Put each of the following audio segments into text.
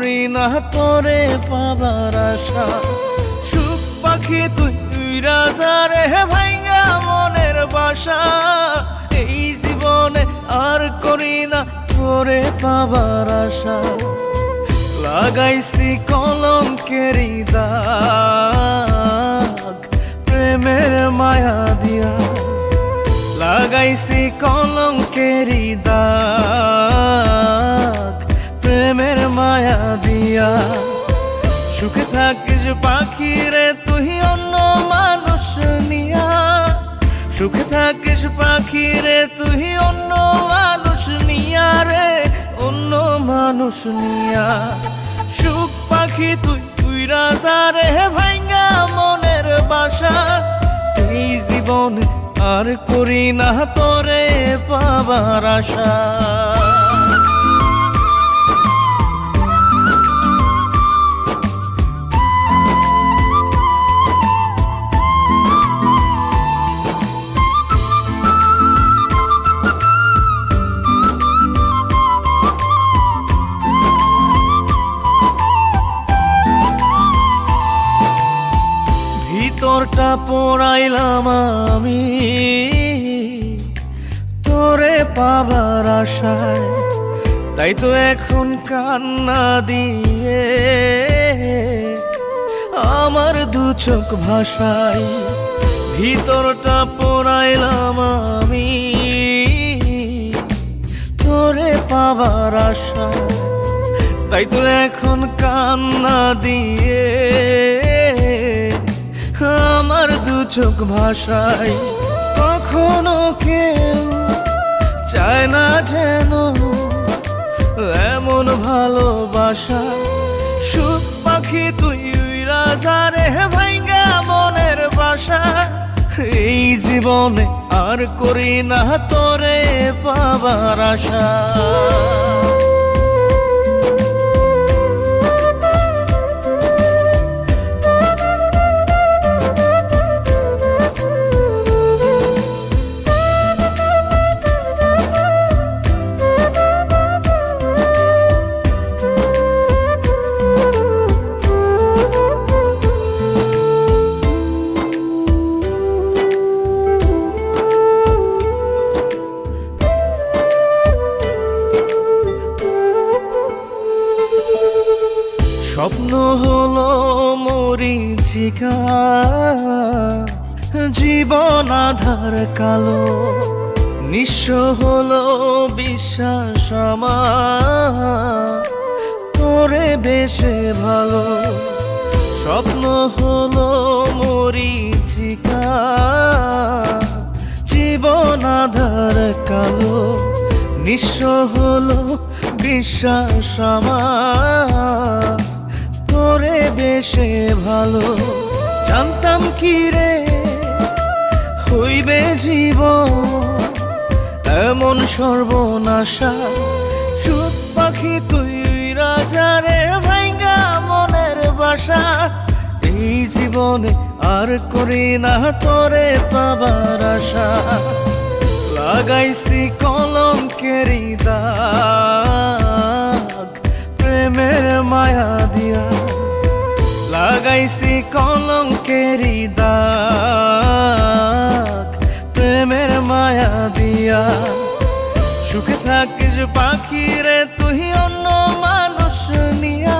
করি না তোরে পাবার আশা। সুখ পাখি তুই উইরা যা রে ভাইঙ্গা মনের বাসা। এই জীবনে আর করি না তোরে পাবার আশা। লাগাইছি কলঙ্কেরি দাগ প্রেমের মায়া দিয়া। লাগাইছি কলঙ্কেরি দাগ প্রেমের মায়া দিয়া। সুখে থাকিস পাখি রে তুই অন্য মানুষ নিয়া। সুখে থাকিস পাখি রে তুই অন্য মানুষ নিয়া রে, অন্য মানুষ নিয়া। সুখ পাখি তুই উইরা যা রে ভাইঙ্গা মনের বাসা। এই জীবনে আর করি না তোরে পাবার আশা। ভিতরটা পোড়াইলাম আমি তোরে পাবার আশায়। তাই তো এখন কান্না দিয়ে আমার দু চোখ ভাষায়। ভিতরটা পোড়াইলাম আমি তোরে পাবার আশায়। তাই তো এখন কান্না দিয়ে আমার দু চোখ ভাষায়। কখনো কেউ চায় না যেন এমন ভালোবাসা। সুখ পাখি তুই উইরা যা রে ভাইঙ্গা মনের বাসা। এই জীবনে আর করি না তোরে পাবার আশা। স্বপ্ন হলো মরীচিকা, জীবন আধার কালো। নিঃস্ব হলো বিশ্বাস আমার তোরে বেশে ভালো। স্বপ্ন হলো মরীচিকা, জীবন আধার কালো। নিঃস্ব হলো বিশ্বাস আমার তোরে বেশে ভালো। জানতাম কি রে হইবে জীবন এমন সর্বনাশা। সুখ পাখি তুই রাজা রে ভাইঙ্গা মনের বাসা। এই জীবনে আর করি না তোরে পাবার আশা। লাগাইছি কলঙ্কেরি দাগ প্রেমের মায়া দিয়া। লাগাইছি কলঙ্কেরি দাগ প্রেমের মায়া দিয়া। সুখে থাকিস পাখি রে তুই অন্য মানুষ নিয়া।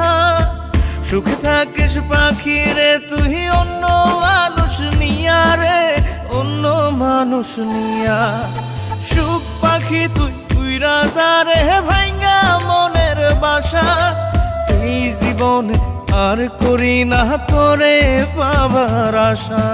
সুখে থাকিস পাখি রে তুই অন্য মানুষ নিয়া রে, অন্য মানুষ নিয়া। সুখ পাখি তুই উইরা যা রে ভাইঙ্গা মনের বাসা। এই জীবনে আর করি না তোরে পাবার আশা।